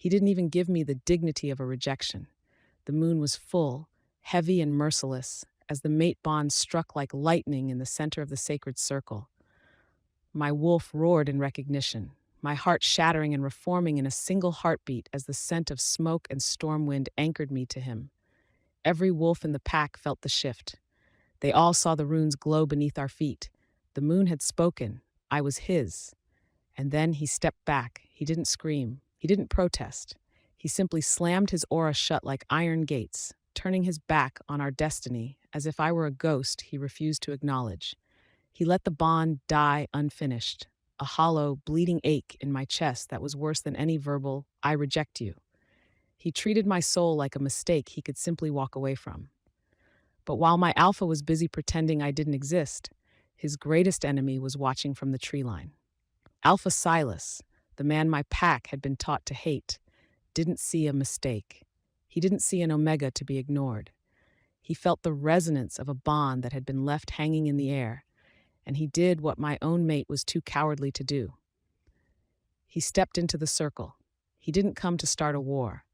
He didn't even give me the dignity of a rejection. The moon was full, heavy and merciless, as the mate bond struck like lightning in the center of the sacred circle. My wolf roared in recognition, my heart shattering and reforming in a single heartbeat as the scent of smoke and storm wind anchored me to him. Every wolf in the pack felt the shift. They all saw the runes glow beneath our feet. The moon had spoken. I was his. And then he stepped back. He didn't scream. He didn't protest. He simply slammed his aura shut like iron gates, turning his back on our destiny as if I were a ghost he refused to acknowledge. He let the bond die unfinished, a hollow, bleeding ache in my chest that was worse than any verbal, "I reject you." He treated my soul like a mistake he could simply walk away from. But while my alpha was busy pretending I didn't exist, his greatest enemy was watching from the tree line. Alpha Silas, the man my pack had been taught to hate, didn't see a mistake. He didn't see an omega to be ignored. He felt the resonance of a bond that had been left hanging in the air, and he did what my own mate was too cowardly to do. He stepped into the circle. He didn't come to start a war.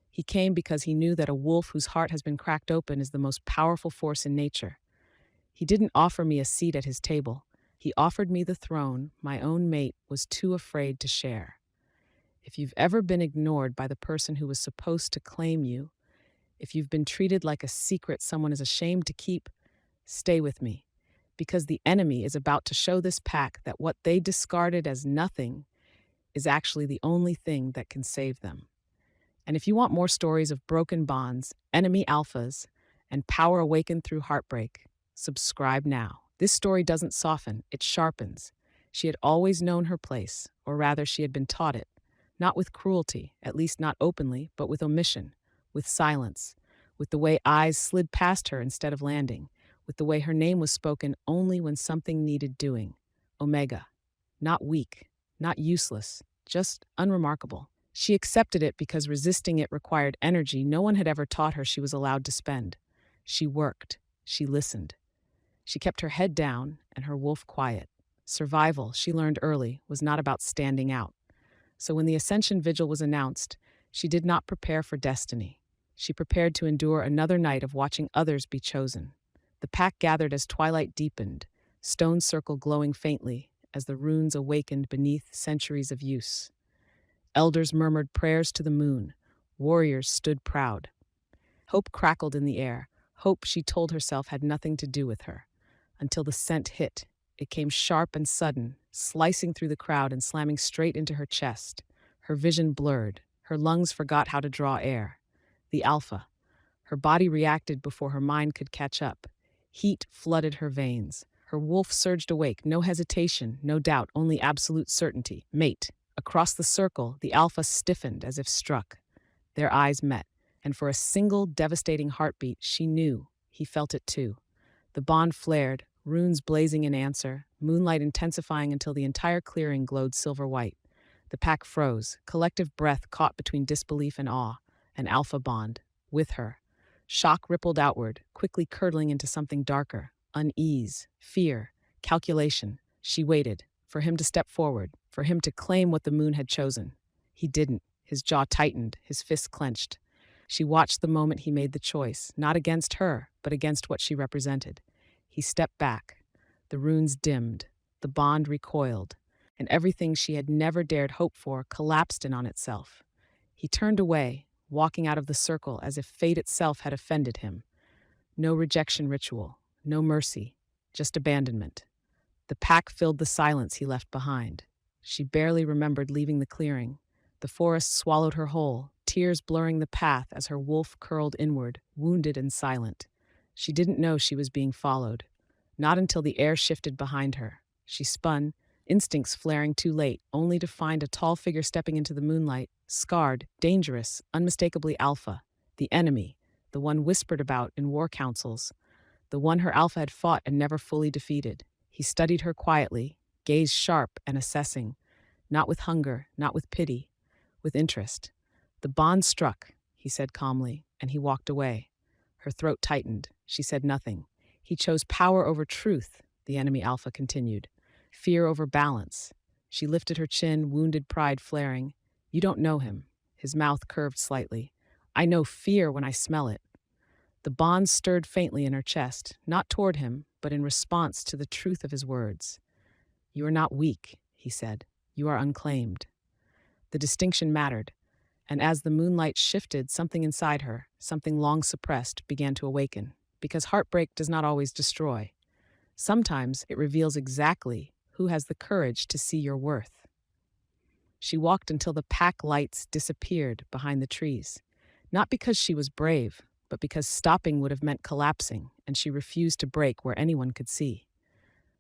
He came because he knew that a wolf whose heart has been cracked open is the most powerful force in nature. He didn't offer me a seat at his table. He offered me the throne my own mate was too afraid to share. If you've ever been ignored by the person who was supposed to claim you, if you've been treated like a secret someone is ashamed to keep, stay with me, because the enemy is about to show this pack that what they discarded as nothing is actually the only thing that can save them. And if you want more stories of broken bonds, enemy alphas, and power awakened through heartbreak, subscribe now. This story doesn't soften, it sharpens. She had always known her place, or rather she had been taught it, not with cruelty, at least not openly, but with omission, with silence, with the way eyes slid past her instead of landing, with the way her name was spoken only when something needed doing. Omega. Not weak, not useless, just unremarkable. She accepted it because resisting it required energy no one had ever taught her she was allowed to spend. She worked. She listened. She kept her head down and her wolf quiet. Survival, she learned early, was not about standing out. So when the Ascension Vigil was announced, she did not prepare for destiny. She prepared to endure another night of watching others be chosen. The pack gathered as twilight deepened, stone circle glowing faintly as the runes awakened beneath centuries of use. Elders murmured prayers to the moon. Warriors stood proud. Hope crackled in the air. Hope, she told herself, had nothing to do with her. Until the scent hit. It came sharp and sudden, slicing through the crowd and slamming straight into her chest. Her vision blurred. Her lungs forgot how to draw air. The alpha. Her body reacted before her mind could catch up. Heat flooded her veins. Her wolf surged awake. No hesitation, no doubt, only absolute certainty. Mate. Across the circle, the alpha stiffened as if struck. Their eyes met, and for a single devastating heartbeat, she knew he felt it too. The bond flared, runes blazing in answer, moonlight intensifying until the entire clearing glowed silver white. The pack froze, collective breath caught between disbelief and awe, an alpha bond, with her. Shock rippled outward, quickly curdling into something darker, unease, fear, calculation. She waited, for him to step forward, for him to claim what the moon had chosen. He didn't. His jaw tightened, his fists clenched. She watched the moment he made the choice, not against her, but against what she represented. He stepped back. The runes dimmed, the bond recoiled, and everything she had never dared hope for collapsed in on itself. He turned away, walking out of the circle as if fate itself had offended him. No rejection ritual, no mercy, just abandonment. The pack filled the silence he left behind. She barely remembered leaving the clearing. The forest swallowed her whole, tears blurring the path as her wolf curled inward, wounded and silent. She didn't know she was being followed. Not until the air shifted behind her. She spun, instincts flaring too late, only to find a tall figure stepping into the moonlight, scarred, dangerous, unmistakably alpha. The enemy, the one whispered about in war councils, the one her alpha had fought and never fully defeated. He studied her quietly, gaze sharp and assessing, not with hunger, not with pity, with interest. The bond struck, he said calmly, and he walked away. Her throat tightened. She said nothing. He chose power over truth, the enemy alpha continued. Fear over balance. She lifted her chin, wounded pride flaring. You don't know him. His mouth curved slightly. I know fear when I smell it. The bond stirred faintly in her chest, not toward him, but in response to the truth of his words. You are not weak, he said. You are unclaimed. The distinction mattered, and as the moonlight shifted, something inside her, something long suppressed, began to awaken. Because heartbreak does not always destroy. Sometimes it reveals exactly who has the courage to see your worth. She walked until the pack lights disappeared behind the trees. Not because she was brave, but because stopping would have meant collapsing, and she refused to break where anyone could see.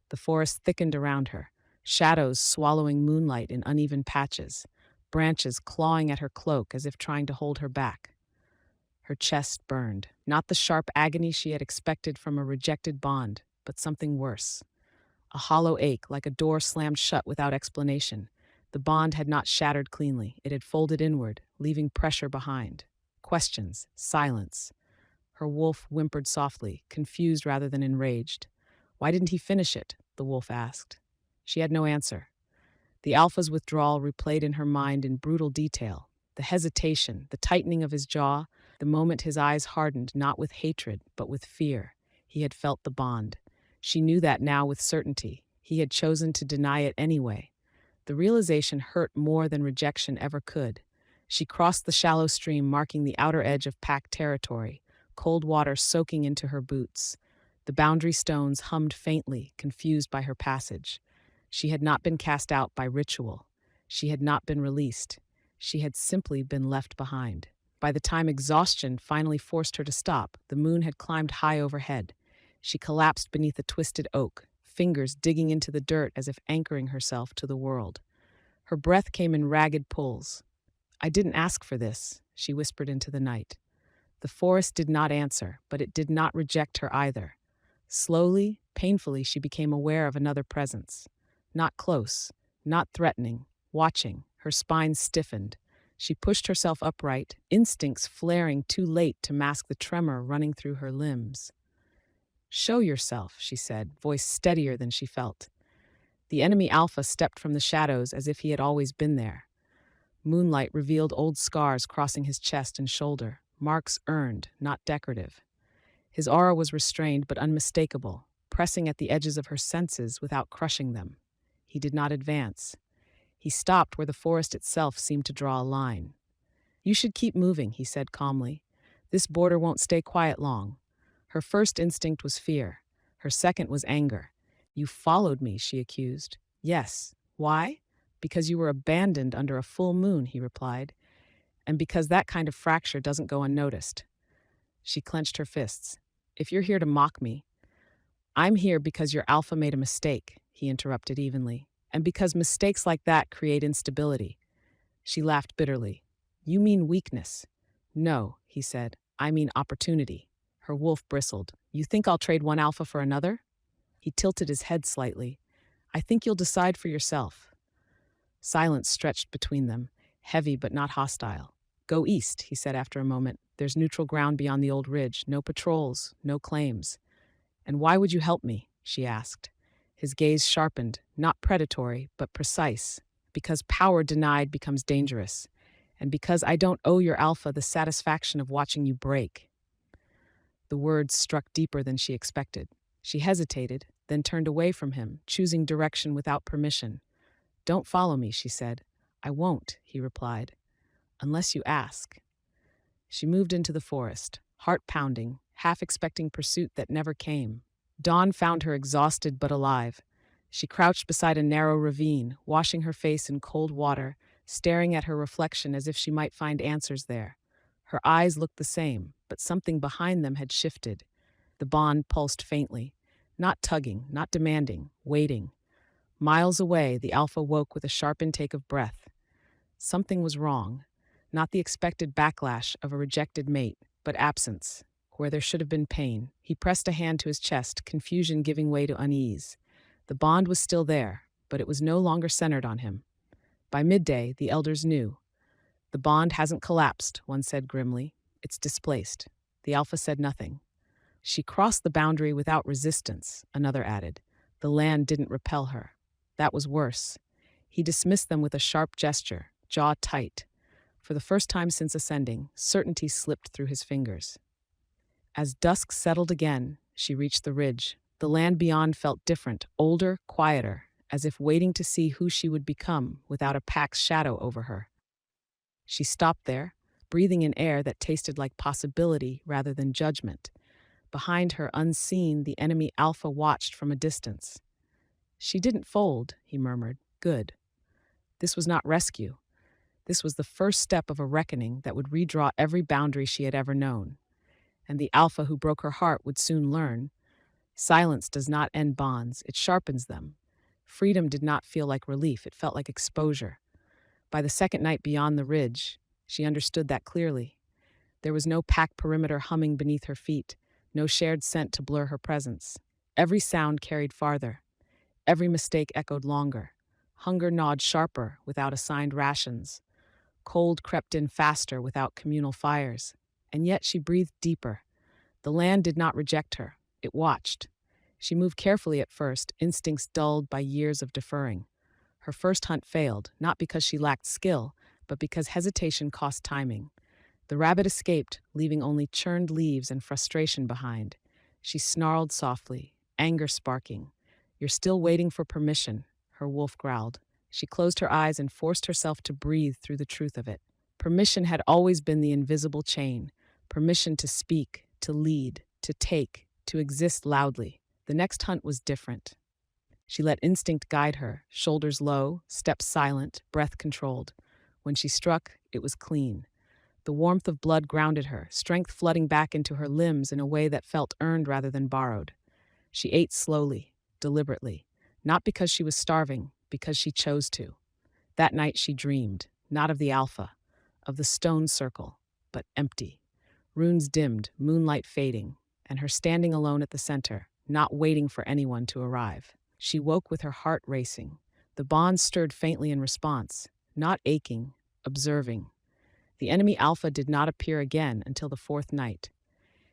The forest thickened around her, shadows swallowing moonlight in uneven patches, branches clawing at her cloak as if trying to hold her back. Her chest burned, not the sharp agony she had expected from a rejected bond, but something worse. A hollow ache, like a door slammed shut without explanation. The bond had not shattered cleanly. It had folded inward, leaving pressure behind. Questions, silence. Her wolf whimpered softly, confused rather than enraged. Why didn't he finish it? The wolf asked. She had no answer. The alpha's withdrawal replayed in her mind in brutal detail. The hesitation, the tightening of his jaw, the moment his eyes hardened not with hatred, but with fear. He had felt the bond. She knew that now with certainty. He had chosen to deny it anyway. The realization hurt more than rejection ever could. She crossed the shallow stream, marking the outer edge of pack territory, cold water soaking into her boots. The boundary stones hummed faintly, confused by her passage. She had not been cast out by ritual. She had not been released. She had simply been left behind. By the time exhaustion finally forced her to stop, the moon had climbed high overhead. She collapsed beneath a twisted oak, fingers digging into the dirt as if anchoring herself to the world. Her breath came in ragged pulls. I didn't ask for this, she whispered into the night. The forest did not answer, but it did not reject her either. Slowly, painfully, she became aware of another presence. Not close, not threatening, watching. Her spine stiffened. She pushed herself upright, instincts flaring too late to mask the tremor running through her limbs. Show yourself, she said, voice steadier than she felt. The enemy alpha stepped from the shadows as if he had always been there. Moonlight revealed old scars crossing his chest and shoulder, marks earned, not decorative. His aura was restrained but unmistakable, pressing at the edges of her senses without crushing them. He did not advance. He stopped where the forest itself seemed to draw a line. You should keep moving, he said calmly. This border won't stay quiet long. Her first instinct was fear. Her second was anger. You followed me, she accused. Yes. Why? Because you were abandoned under a full moon, he replied. And because that kind of fracture doesn't go unnoticed. She clenched her fists. If you're here to mock me, I'm here because your alpha made a mistake, he interrupted evenly. And because mistakes like that create instability. She laughed bitterly. You mean weakness? No, he said. I mean opportunity. Her wolf bristled. You think I'll trade one alpha for another? He tilted his head slightly. I think you'll decide for yourself. Silence stretched between them, heavy but not hostile. Go east, he said after a moment. There's neutral ground beyond the old ridge. No patrols, no claims. And why would you help me? She asked. His gaze sharpened, not predatory, but precise. Because power denied becomes dangerous. And because I don't owe your alpha the satisfaction of watching you break. The words struck deeper than she expected. She hesitated, then turned away from him, choosing direction without permission. Don't follow me, she said. I won't, he replied. Unless you ask. She moved into the forest, heart pounding, half expecting pursuit that never came. Dawn found her exhausted but alive. She crouched beside a narrow ravine, washing her face in cold water, staring at her reflection as if she might find answers there. Her eyes looked the same, but something behind them had shifted. The bond pulsed faintly, not tugging, not demanding, waiting. Miles away, the alpha woke with a sharp intake of breath. Something was wrong. Not the expected backlash of a rejected mate, but absence, where there should have been pain. He pressed a hand to his chest, confusion giving way to unease. The bond was still there, but it was no longer centered on him. By midday, the elders knew. The bond hasn't collapsed, one said grimly. It's displaced. The alpha said nothing. She crossed the boundary without resistance, another added. The land didn't repel her. That was worse. He dismissed them with a sharp gesture, jaw tight. For the first time since ascending, certainty slipped through his fingers. As dusk settled again, she reached the ridge. The land beyond felt different, older, quieter, as if waiting to see who she would become without a pack's shadow over her. She stopped there, breathing in air that tasted like possibility rather than judgment. Behind her, unseen, the enemy Alpha watched from a distance. She didn't fold, he murmured. Good. This was not rescue. This was the first step of a reckoning that would redraw every boundary she had ever known. And the Alpha who broke her heart would soon learn. Silence does not end bonds, it sharpens them. Freedom did not feel like relief, it felt like exposure. By the second night beyond the ridge, she understood that clearly. There was no pack perimeter humming beneath her feet, no shared scent to blur her presence. Every sound carried farther. Every mistake echoed longer. Hunger gnawed sharper without assigned rations. Cold crept in faster without communal fires. And yet she breathed deeper. The land did not reject her. It watched. She moved carefully at first, instincts dulled by years of deferring. Her first hunt failed, not because she lacked skill, but because hesitation cost timing. The rabbit escaped, leaving only churned leaves and frustration behind. She snarled softly, anger sparking. "You're still waiting for permission," her wolf growled. She closed her eyes and forced herself to breathe through the truth of it. Permission had always been the invisible chain. Permission to speak, to lead, to take, to exist loudly. The next hunt was different. She let instinct guide her, shoulders low, steps silent, breath controlled. When she struck, it was clean. The warmth of blood grounded her, strength flooding back into her limbs in a way that felt earned rather than borrowed. She ate slowly, deliberately, not because she was starving, because she chose to. That night she dreamed, not of the Alpha, of the stone circle, but empty. Runes dimmed, moonlight fading, and her standing alone at the center, not waiting for anyone to arrive. She woke with her heart racing. The bonds stirred faintly in response, not aching, observing. The enemy Alpha did not appear again until the fourth night.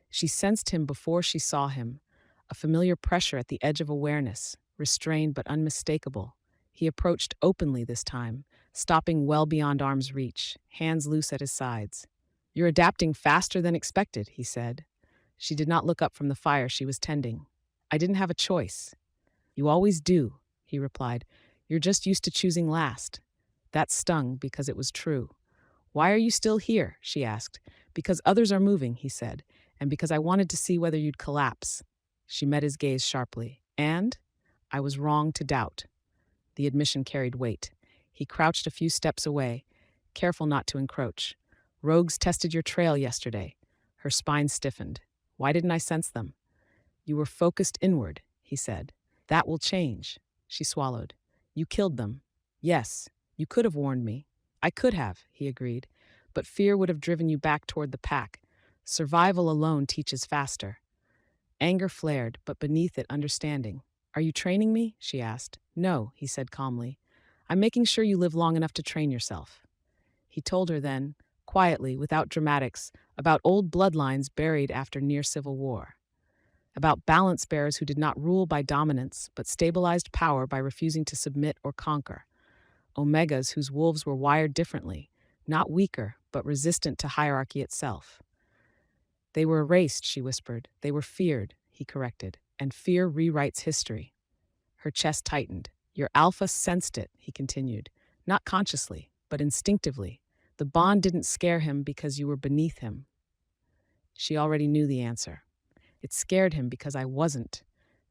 She sensed him before she saw him, a familiar pressure at the edge of awareness, restrained but unmistakable. He approached openly this time, stopping well beyond arm's reach, hands loose at his sides. "You're adapting faster than expected," he said. She did not look up from the fire she was tending. "I didn't have a choice." "You always do," he replied. "You're just used to choosing last." That stung because it was true. "Why are you still here?" she asked. "Because others are moving," he said, "and because I wanted to see whether you'd collapse." She met his gaze sharply. "And? I was wrong to doubt." The admission carried weight. He crouched a few steps away, careful not to encroach. "Rogues tested your trail yesterday." Her spine stiffened. "Why didn't I sense them?" "You were focused inward," he said. "That will change." She swallowed. "You killed them." "Yes, you could have warned me." "I could have," he agreed. "But fear would have driven you back toward the pack. Survival alone teaches faster." Anger flared, but beneath it, understanding. "Are you training me?" she asked. "No," he said calmly. "I'm making sure you live long enough to train yourself." He told her then, quietly, without dramatics, about old bloodlines buried after near-civil war. About balance bearers who did not rule by dominance, but stabilized power by refusing to submit or conquer. Omegas whose wolves were wired differently, not weaker, but resistant to hierarchy itself. "They were erased," she whispered. "They were feared," he corrected. "And fear rewrites history." Her chest tightened. "Your Alpha sensed it," he continued. "Not consciously, but instinctively. The bond didn't scare him because you were beneath him." She already knew the answer. "It scared him because I wasn't."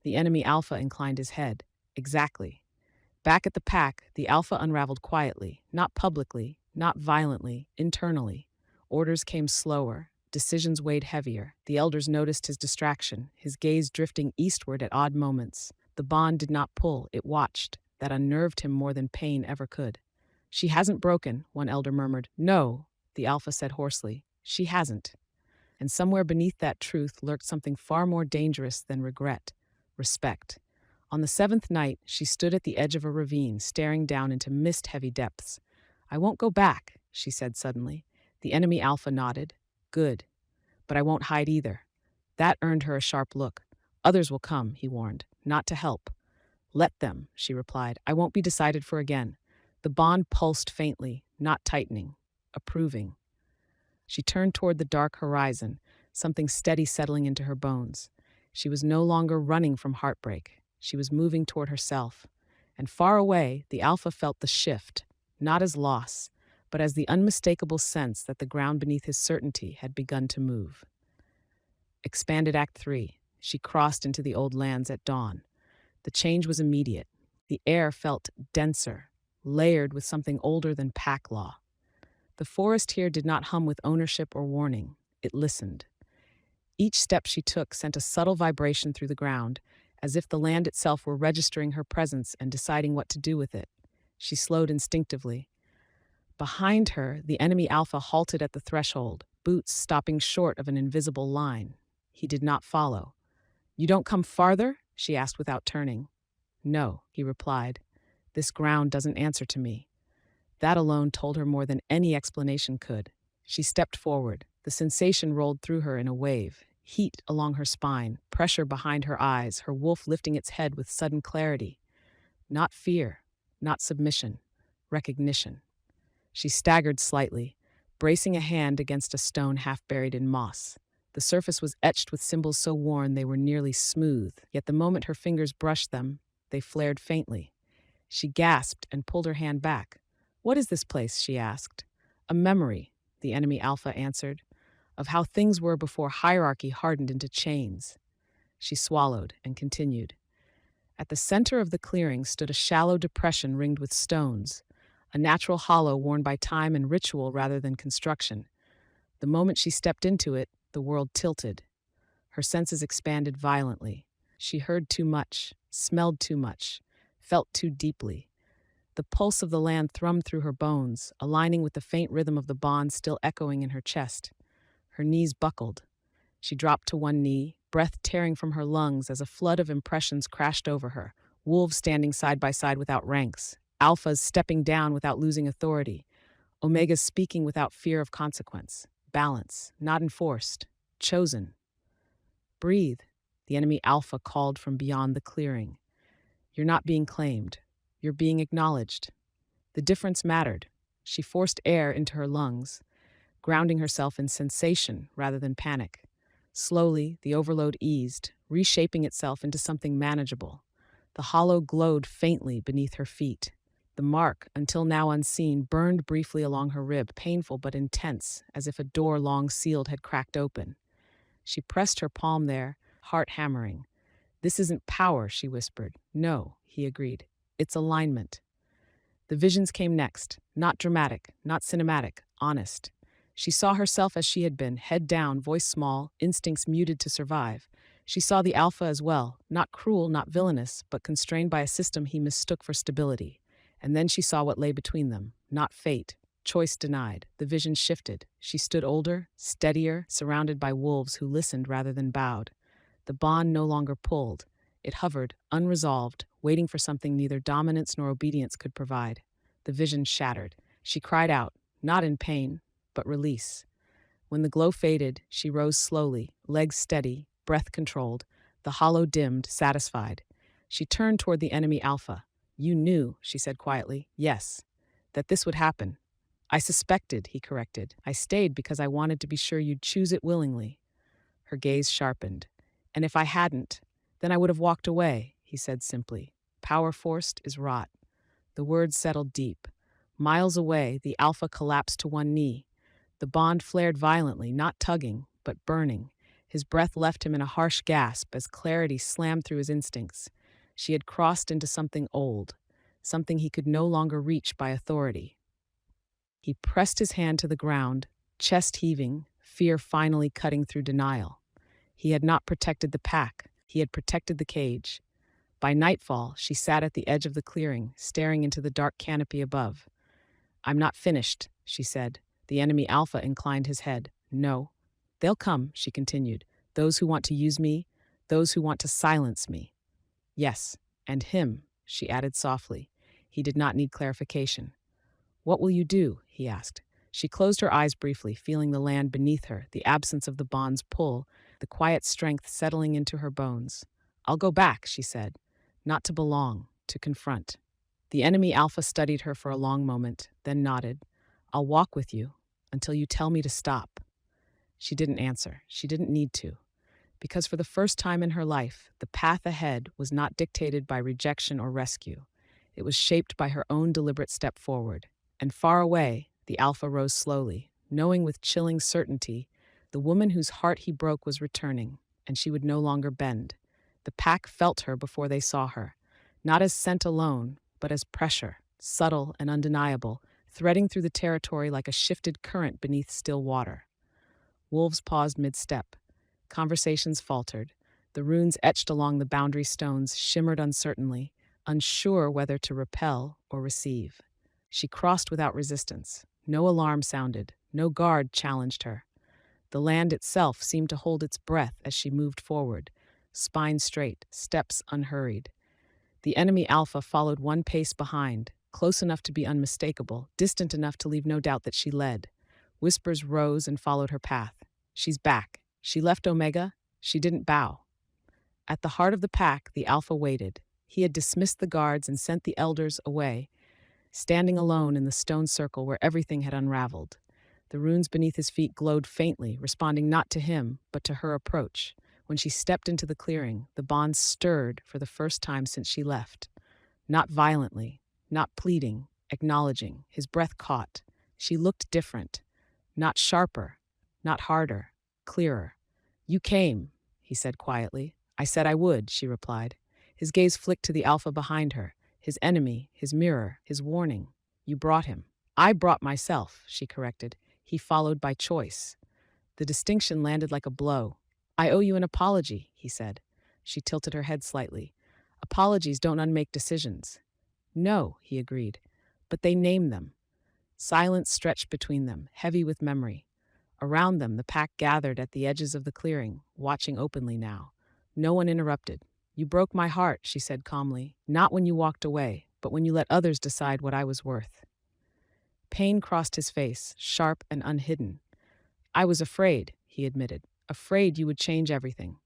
The enemy Alpha inclined his head. "Exactly." Back at the pack, the Alpha unraveled quietly, not publicly, not violently, internally. Orders came slower, decisions weighed heavier. The elders noticed his distraction, his gaze drifting eastward at odd moments. The bond did not pull, it watched. That unnerved him more than pain ever could. "She hasn't broken," one elder murmured. "No," the Alpha said hoarsely. "She hasn't." And somewhere beneath that truth lurked something far more dangerous than regret: respect. On the seventh night, she stood at the edge of a ravine, staring down into mist-heavy depths. "I won't go back," she said suddenly. The enemy Alpha nodded. "Good. But I won't hide either." That earned her a sharp look. "Others will come," he warned, "not to help." "Let them," she replied. "I won't be decided for again." The bond pulsed faintly, not tightening. approving. She turned toward the dark horizon, something steady settling into her bones. She was no longer running from heartbreak. She was moving toward herself. And far away, the Alpha felt the shift, not as loss, but as the unmistakable sense that the ground beneath his certainty had begun to move. Expanded Act 3. She crossed into the old lands at dawn. The change was immediate. The air felt denser, layered with something older than pack law. The forest here did not hum with ownership or warning. It listened. Each step she took sent a subtle vibration through the ground, as if the land itself were registering her presence and deciding what to do with it. She slowed instinctively. Behind her, the enemy Alpha halted at the threshold, boots stopping short of an invisible line. He did not follow. "You don't come farther?" she asked without turning. "No," he replied. "This ground doesn't answer to me." That alone told her more than any explanation could. She stepped forward. The sensation rolled through her in a wave. Heat along her spine, pressure behind her eyes, her wolf lifting its head with sudden clarity. Not fear, not submission, recognition. She staggered slightly, bracing a hand against a stone half buried in moss. The surface was etched with symbols so worn they were nearly smooth, yet the moment her fingers brushed them, they flared faintly. She gasped and pulled her hand back. "What is this place?" she asked. "A memory," the enemy Alpha answered, "of how things were before hierarchy hardened into chains." She swallowed and continued. At the center of the clearing stood a shallow depression ringed with stones, a natural hollow worn by time and ritual rather than construction. The moment she stepped into it, the world tilted. Her senses expanded violently. She heard too much, smelled too much, felt too deeply. The pulse of the land thrummed through her bones, aligning with the faint rhythm of the bond still echoing in her chest. Her knees buckled. She dropped to one knee, breath tearing from her lungs as a flood of impressions crashed over her. Wolves standing side by side without ranks, alphas stepping down without losing authority, omegas speaking without fear of consequence. Balance, not enforced, chosen. "Breathe," the enemy Alpha called from beyond the clearing. "You're not being claimed. You're being acknowledged." The difference mattered. She forced air into her lungs, grounding herself in sensation rather than panic. Slowly, the overload eased, reshaping itself into something manageable. The hollow glowed faintly beneath her feet. The mark, until now unseen, burned briefly along her rib, painful but intense, as if a door long sealed had cracked open. She pressed her palm there, heart hammering. "This isn't power," she whispered. "No," he agreed. "It's alignment." The visions came next, not dramatic, not cinematic, honest. She saw herself as she had been, head down, voice small, instincts muted to survive. She saw the Alpha as well, not cruel, not villainous, but constrained by a system he mistook for stability. And then she saw what lay between them, not fate, choice denied. The vision shifted. She stood older, steadier, surrounded by wolves who listened rather than bowed. The bond no longer pulled. It hovered, unresolved, waiting for something neither dominance nor obedience could provide. The vision shattered. She cried out, not in pain, but release. When the glow faded, she rose slowly, legs steady, breath controlled, the hollow dimmed, satisfied. She turned toward the enemy Alpha. "You knew," she said quietly. "Yes, that this would happen." "I suspected," he corrected. "I stayed because I wanted to be sure you'd choose it willingly." Her gaze sharpened. "And if I hadn't, then I would have walked away," he said simply. "Power forced is rot." The words settled deep. Miles away, the Alpha collapsed to one knee. The bond flared violently, not tugging, but burning. His breath left him in a harsh gasp as clarity slammed through his instincts. She had crossed into something old, something he could no longer reach by authority. He pressed his hand to the ground, chest heaving, fear finally cutting through denial. He had not protected the pack. He had protected the cage. By nightfall, she sat at the edge of the clearing, staring into the dark canopy above. "I'm not finished," she said. The enemy Alpha inclined his head. "No." "They'll come," she continued. "Those who want to use me, those who want to silence me." "Yes, and him," she added softly. He did not need clarification. "What will you do?" he asked. She closed her eyes briefly, feeling the land beneath her, the absence of the bond's pull, the quiet strength settling into her bones. "I'll go back," she said. "Not to belong, to confront." The enemy Alpha studied her for a long moment, then nodded. "I'll walk with you, until you tell me to stop." She didn't answer. She didn't need to. Because for the first time in her life, the path ahead was not dictated by rejection or rescue. It was shaped by her own deliberate step forward. And far away, the Alpha rose slowly, knowing with chilling certainty the woman whose heart he broke was returning, and she would no longer bend. The pack felt her before they saw her, not as scent alone, but as pressure, subtle and undeniable, threading through the territory like a shifted current beneath still water. Wolves paused mid-step. Conversations faltered. The runes etched along the boundary stones shimmered uncertainly, unsure whether to repel or receive. She crossed without resistance. No alarm sounded. No guard challenged her. The land itself seemed to hold its breath as she moved forward, spine straight, steps unhurried. The enemy Alpha followed one pace behind, close enough to be unmistakable, distant enough to leave no doubt that she led. Whispers rose and followed her path. "She's back. She left Omega. She didn't bow." At the heart of the pack, the Alpha waited. He had dismissed the guards and sent the elders away, standing alone in the stone circle where everything had unraveled. The runes beneath his feet glowed faintly, responding not to him, but to her approach. When she stepped into the clearing, the bond stirred for the first time since she left. Not violently, not pleading, acknowledging. His breath caught. She looked different. Not sharper, not harder, clearer. "You came," he said quietly. "I said I would," she replied. His gaze flicked to the Alpha behind her, his enemy, his mirror, his warning. "You brought him." "I brought myself," she corrected. "He followed by choice." The distinction landed like a blow. "I owe you an apology," he said. She tilted her head slightly. "Apologies don't unmake decisions." "No," he agreed, "but they name them." Silence stretched between them, heavy with memory. Around them, the pack gathered at the edges of the clearing, watching openly now. No one interrupted. "You broke my heart," she said calmly, "not when you walked away, but when you let others decide what I was worth." Pain crossed his face, sharp and unhidden. "I was afraid," he admitted, "afraid you would change everything."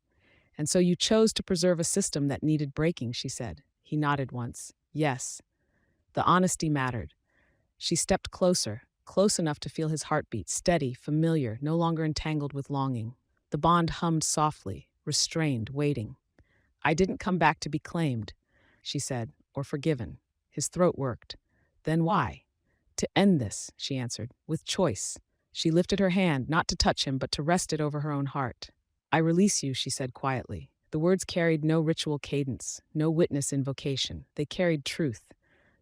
"And so you chose to preserve a system that needed breaking," she said. He nodded once. "Yes." The honesty mattered. She stepped closer, close enough to feel his heartbeat, steady, familiar, no longer entangled with longing. The bond hummed softly, restrained, waiting. "I didn't come back to be claimed," she said, "or forgiven." His throat worked. "Then why?" "To end this," she answered, "with choice." She lifted her hand, not to touch him, but to rest it over her own heart. "I release you," she said quietly. The words carried no ritual cadence, no witness invocation. They carried truth.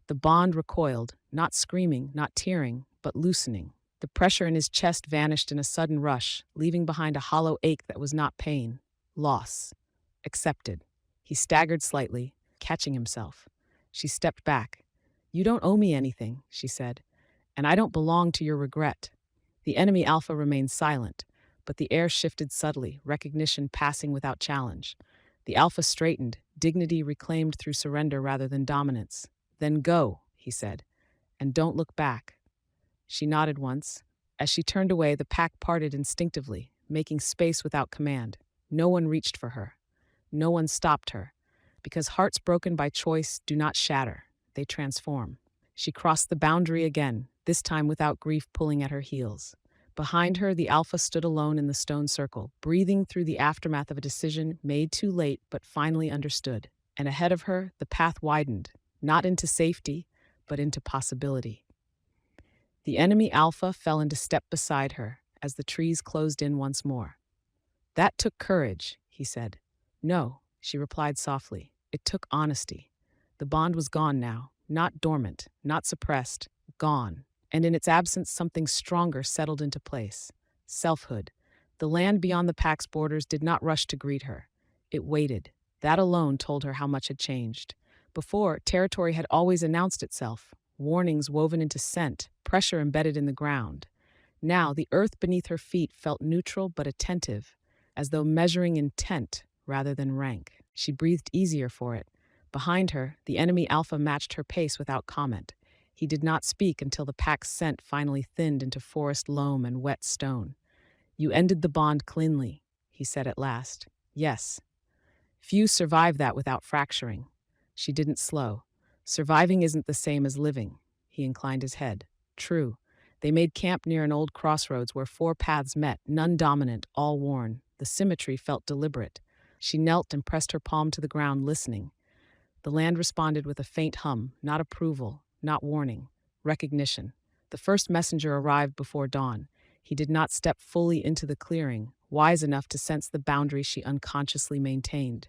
The bond recoiled, not screaming, not tearing, but loosening. The pressure in his chest vanished in a sudden rush, leaving behind a hollow ache that was not pain. Loss. Accepted. He staggered slightly, catching himself. She stepped back. "You don't owe me anything," she said, "and I don't belong to your regret." The enemy Alpha remained silent, but the air shifted subtly, recognition passing without challenge. The Alpha straightened, dignity reclaimed through surrender rather than dominance. "Then go," he said, "and don't look back." She nodded once. As she turned away, the pack parted instinctively, making space without command. No one reached for her. No one stopped her. Because hearts broken by choice do not shatter, they transform. She crossed the boundary again, this time without grief pulling at her heels. Behind her, the Alpha stood alone in the stone circle, breathing through the aftermath of a decision made too late but finally understood. And ahead of her, the path widened, not into safety, but into possibility. The enemy Alpha fell into step beside her as the trees closed in once more. "That took courage," he said. "No," she replied softly. "It took honesty." The bond was gone now, not dormant, not suppressed, gone. And in its absence, something stronger settled into place. Selfhood. The land beyond the pack's borders did not rush to greet her. It waited. That alone told her how much had changed. Before, territory had always announced itself, warnings woven into scent, pressure embedded in the ground. Now, the earth beneath her feet felt neutral but attentive, as though measuring intent rather than rank. She breathed easier for it. Behind her, the enemy Alpha matched her pace without comment. He did not speak until the pack's scent finally thinned into forest loam and wet stone. "You ended the bond cleanly," he said at last. "Yes." "Few survive that without fracturing." She didn't slow. "Surviving isn't the same as living." He inclined his head. "True. They made camp near an old crossroads where four paths met, none dominant, all worn. The symmetry felt deliberate. She knelt and pressed her palm to the ground, listening. The land responded with a faint hum, not approval, not warning, recognition. The first messenger arrived before dawn. He did not step fully into the clearing, wise enough to sense the boundary she unconsciously maintained.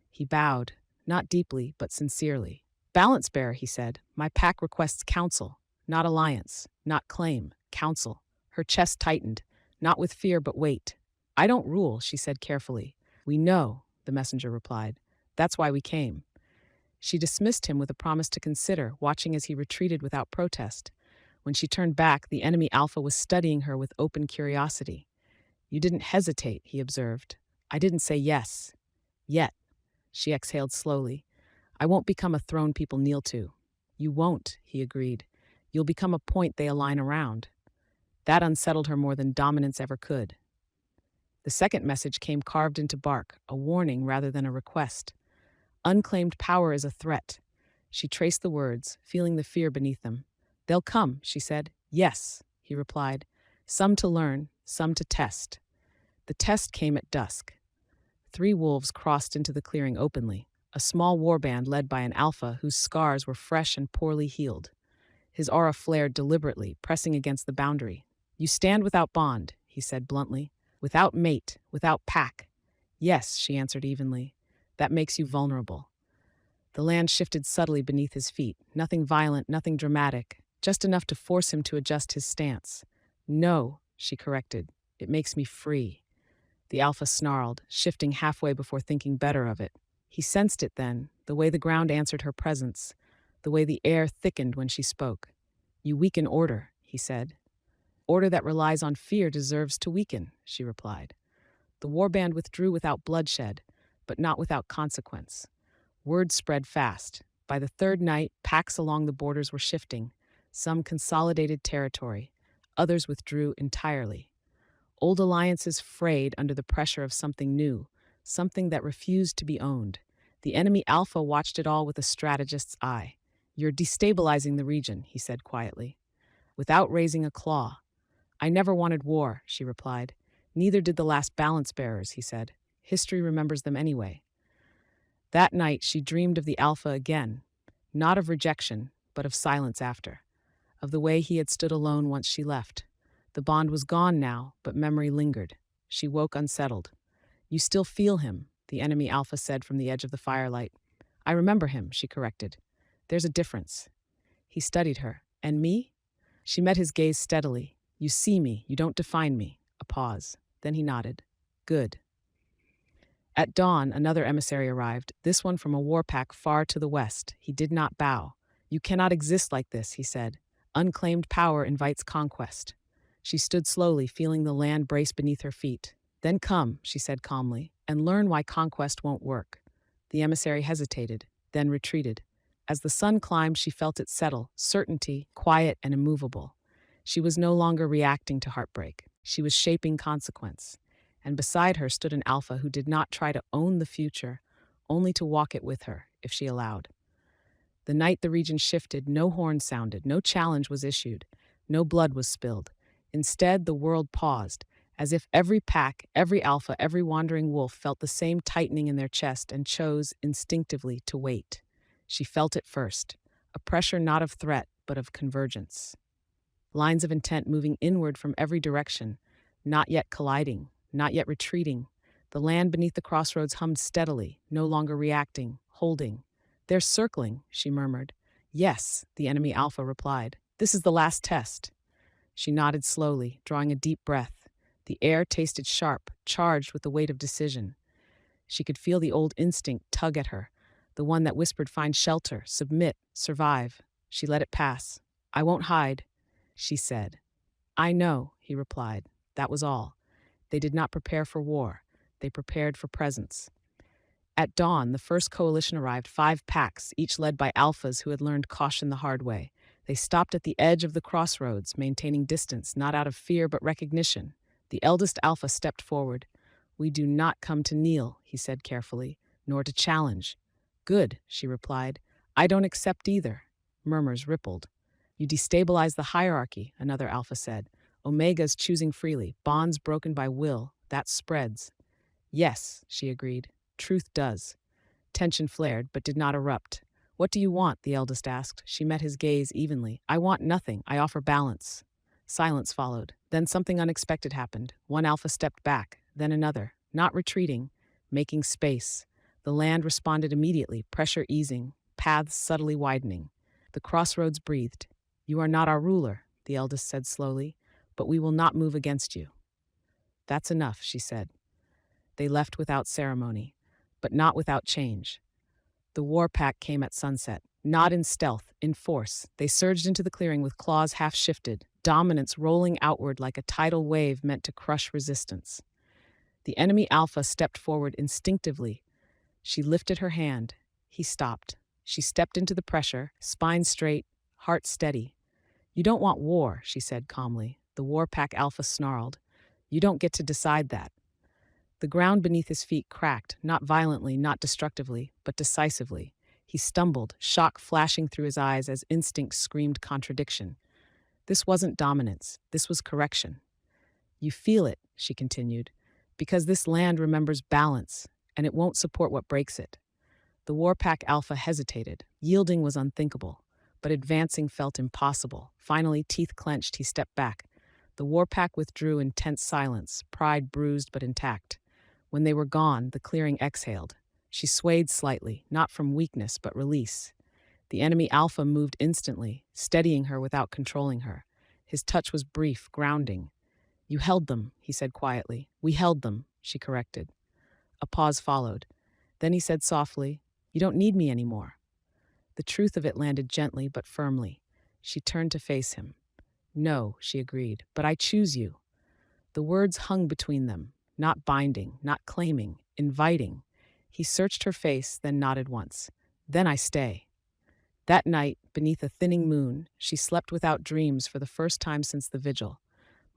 He bowed, not deeply, but sincerely. "Balance bearer," he said, "my pack requests counsel, not alliance, not claim, counsel." Her chest tightened, not with fear but weight. "I don't rule," she said carefully. "We know," the messenger replied. "That's why we came." She dismissed him with a promise to consider, watching as he retreated without protest. When she turned back, the enemy Alpha was studying her with open curiosity. "You didn't hesitate," he observed. "I didn't say yes. Yet." She exhaled slowly. "I won't become a throne people kneel to." "You won't," he agreed. "You'll become a point they align around." That unsettled her more than dominance ever could. The second message came carved into bark, a warning rather than a request. "Unclaimed power is a threat." She traced the words, feeling the fear beneath them. "They'll come," she said. "Yes," he replied. "Some to learn, some to test." The test came at dusk. 3 wolves crossed into the clearing openly, a small warband led by an alpha whose scars were fresh and poorly healed. His aura flared deliberately, pressing against the boundary. "You stand without bond," he said bluntly. "Without mate, without pack." "Yes," she answered evenly. "That makes you vulnerable." The land shifted subtly beneath his feet, nothing violent, nothing dramatic, just enough to force him to adjust his stance. "No," she corrected. "It makes me free." The alpha snarled, shifting halfway before thinking better of it. He sensed it then, the way the ground answered her presence, the way the air thickened when she spoke. "You weaken order," he said. "Order that relies on fear deserves to weaken," she replied. The warband withdrew without bloodshed, but not without consequence. Word spread fast. By the third night, packs along the borders were shifting. Some consolidated territory, others withdrew entirely. Old alliances frayed under the pressure of something new, something that refused to be owned. The enemy Alpha watched it all with a strategist's eye. "You're destabilizing the region," he said quietly, without raising a claw. "I never wanted war," she replied. "Neither did the last balance bearers," he said. "History remembers them anyway." That night, she dreamed of the Alpha again, not of rejection, but of silence after, of the way he had stood alone once she left. The bond was gone now, but memory lingered. She woke unsettled. "You still feel him," the enemy Alpha said from the edge of the firelight. "I remember him," she corrected. "There's a difference." He studied her. "And me?" She met his gaze steadily. "You see me, you don't define me." A pause. Then he nodded. "Good." At dawn, another emissary arrived, this one from a warpack far to the west. He did not bow. "You cannot exist like this," he said. "Unclaimed power invites conquest." She stood slowly, feeling the land brace beneath her feet. "Then come," she said calmly, "and learn why conquest won't work." The emissary hesitated, then retreated. As the sun climbed, she felt it settle, certainty, quiet and immovable. She was no longer reacting to heartbreak. She was shaping consequence. And beside her stood an alpha who did not try to own the future, only to walk it with her, if she allowed. The night the region shifted, no horn sounded, no challenge was issued, no blood was spilled. Instead, the world paused, as if every pack, every alpha, every wandering wolf felt the same tightening in their chest and chose, instinctively, to wait. She felt it first, a pressure not of threat, but of convergence. Lines of intent moving inward from every direction, not yet colliding, not yet retreating. The land beneath the crossroads hummed steadily, no longer reacting, holding. "They're circling," she murmured. "Yes," the enemy Alpha replied. "This is the last test." She nodded slowly, drawing a deep breath. The air tasted sharp, charged with the weight of decision. She could feel the old instinct tug at her, the one that whispered find shelter, submit, survive. She let it pass. "I won't hide," she said. "I know," he replied. That was all. They did not prepare for war. They prepared for presence. At dawn, the first coalition arrived, 5 packs, each led by alphas who had learned caution the hard way. They stopped at the edge of the crossroads, maintaining distance, not out of fear but recognition. The eldest alpha stepped forward. "We do not come to kneel," he said carefully, "nor to challenge." "Good," she replied. "I don't accept either." Murmurs rippled. You destabilize the hierarchy, another alpha said. Omega's choosing freely, bonds broken by will, that spreads. Yes, she agreed. Truth does. Tension flared, but did not erupt. What do you want? The eldest asked. She met his gaze evenly. I want nothing. I offer balance. Silence followed. Then something unexpected happened. One alpha stepped back, then another, not retreating, making space. The land responded immediately, pressure easing, paths subtly widening. The crossroads breathed. You are not our ruler, the eldest said slowly, but we will not move against you. That's enough, she said. They left without ceremony, but not without change. The war pack came at sunset, not in stealth, in force. They surged into the clearing with claws half shifted, dominance rolling outward like a tidal wave meant to crush resistance. The enemy alpha stepped forward instinctively. She lifted her hand. He stopped. She stepped into the pressure, spine straight, heart steady. You don't want war, she said calmly. The war pack alpha snarled. You don't get to decide that. The ground beneath his feet cracked, not violently, not destructively, but decisively. He stumbled, shock flashing through his eyes as instinct screamed contradiction. This wasn't dominance. This was correction. You feel it, she continued, because this land remembers balance, and it won't support what breaks it. The Warpack Alpha hesitated. Yielding was unthinkable, but advancing felt impossible. Finally, teeth clenched, he stepped back. The Warpack withdrew in tense silence, pride bruised but intact. When they were gone, the clearing exhaled. She swayed slightly, not from weakness but release. The enemy Alpha moved instantly, steadying her without controlling her. His touch was brief, grounding. You held them, he said quietly. We held them, she corrected. A pause followed. Then he said softly, You don't need me anymore. The truth of it landed gently but firmly. She turned to face him. No, she agreed, but I choose you. The words hung between them, not binding, not claiming, inviting. He searched her face, then nodded once. Then I stay. That night, beneath a thinning moon, she slept without dreams for the first time since the vigil.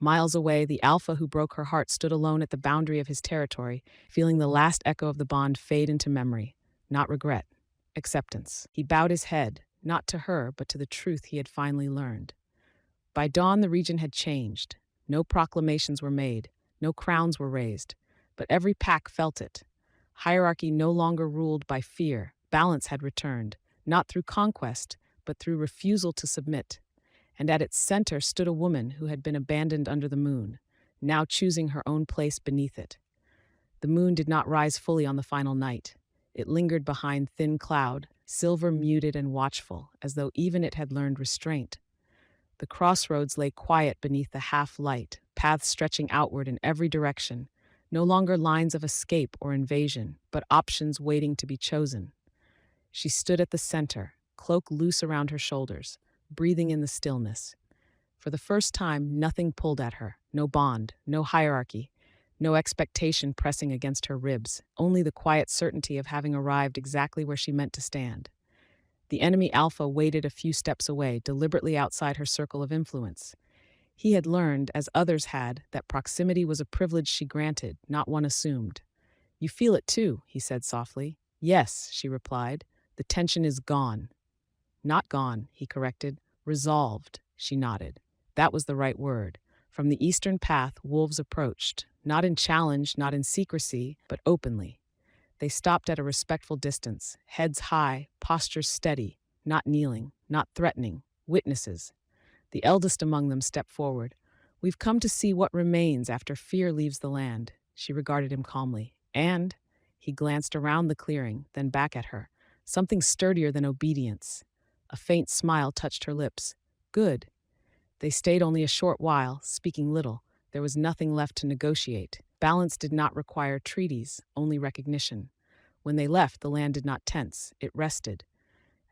Miles away, the Alpha who broke her heart stood alone at the boundary of his territory, feeling the last echo of the bond fade into memory. Not regret, acceptance. He bowed his head, not to her, but to the truth he had finally learned. By dawn, the region had changed. No proclamations were made, no crowns were raised, but every pack felt it. Hierarchy no longer ruled by fear. Balance had returned, not through conquest, but through refusal to submit. And at its center stood a woman who had been abandoned under the moon, now choosing her own place beneath it. The moon did not rise fully on the final night. It lingered behind thin cloud, silver muted and watchful, as though even it had learned restraint. The crossroads lay quiet beneath the half-light, paths stretching outward in every direction, no longer lines of escape or invasion, but options waiting to be chosen. She stood at the center, cloak loose around her shoulders, breathing in the stillness. For the first time, nothing pulled at her, no bond, no hierarchy, no expectation pressing against her ribs, only the quiet certainty of having arrived exactly where she meant to stand. The enemy Alpha waited a few steps away, deliberately outside her circle of influence. He had learned, as others had, that proximity was a privilege she granted, not one assumed. You feel it too, he said softly. Yes, she replied. The tension is gone. Not gone, he corrected. Resolved, she nodded. That was the right word. From the eastern path, wolves approached, not in challenge, not in secrecy, but openly. They stopped at a respectful distance, heads high, postures steady, not kneeling, not threatening, witnesses. The eldest among them stepped forward. We've come to see what remains after fear leaves the land. She regarded him calmly. And, he glanced around the clearing, then back at her. Something sturdier than obedience. A faint smile touched her lips. Good. They stayed only a short while, speaking little. There was nothing left to negotiate. Balance did not require treaties, only recognition. When they left, the land did not tense. It rested.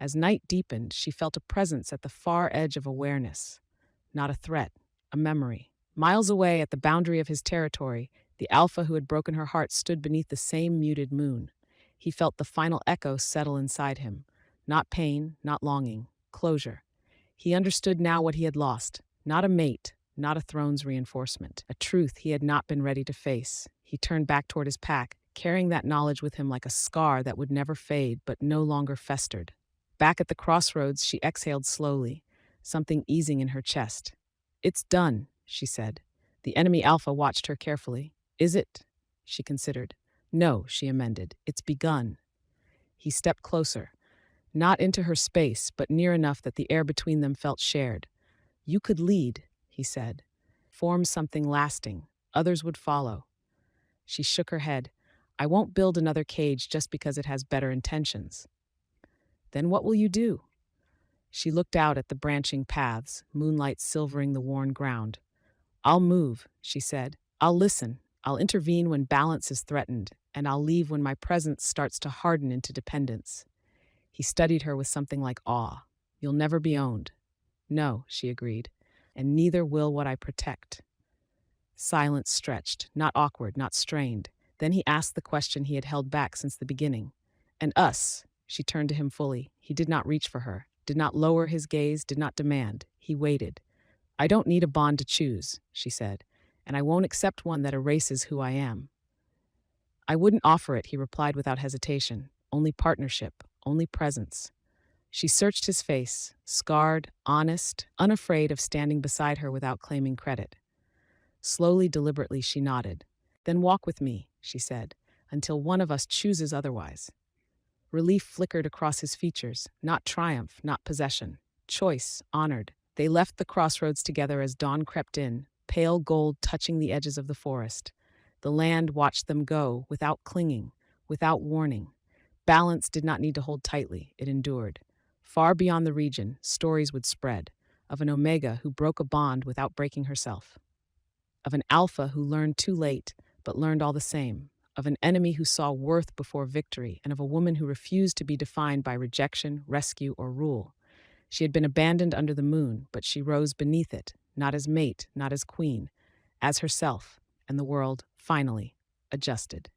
As night deepened, she felt a presence at the far edge of awareness. Not a threat, a memory. Miles away, at the boundary of his territory, the Alpha who had broken her heart stood beneath the same muted moon. He felt the final echo settle inside him. Not pain, not longing, closure. He understood now what he had lost. Not a mate, not a throne's reinforcement. A truth he had not been ready to face. He turned back toward his pack, carrying that knowledge with him like a scar that would never fade but no longer festered. Back at the crossroads, she exhaled slowly. something easing in her chest. "It's done," she said. The enemy Alpha watched her carefully. "Is it?" She considered. "No," she amended. "It's begun." He stepped closer, not into her space, but near enough that the air between them felt shared. "You could lead," he said. "Form something lasting. Others would follow." She shook her head. "I won't build another cage just because it has better intentions." "Then what will you do?" She looked out at the branching paths, moonlight silvering the worn ground. "I'll move," she said. "I'll listen. I'll intervene when balance is threatened, and I'll leave when my presence starts to harden into dependence." He studied her with something like awe. "You'll never be owned." "No," she agreed, "and neither will what I protect." Silence stretched, not awkward, not strained. Then he asked the question he had held back since the beginning. "And us?" She turned to him fully. He did not reach for her, did not lower his gaze, did not demand. He waited. "I don't need a bond to choose," she said, "and I won't accept one that erases who I am." "I wouldn't offer it," he replied without hesitation. "Only partnership, only presence." She searched his face, scarred, honest, unafraid of standing beside her without claiming credit. Slowly, deliberately, she nodded. "Then walk with me," she said, "until one of us chooses otherwise." Relief flickered across his features, not triumph, not possession. Choice, honored. They left the crossroads together as dawn crept in, pale gold touching the edges of the forest. The land watched them go, without clinging, without warning. Balance did not need to hold tightly, it endured. Far beyond the region, stories would spread, of an Omega who broke a bond without breaking herself, of an Alpha who learned too late, but learned all the same, of an enemy who saw worth before victory, and of a woman who refused to be defined by rejection, rescue, or rule. She had been abandoned under the moon, but she rose beneath it, not as mate, not as queen, as herself, and the world, finally, adjusted.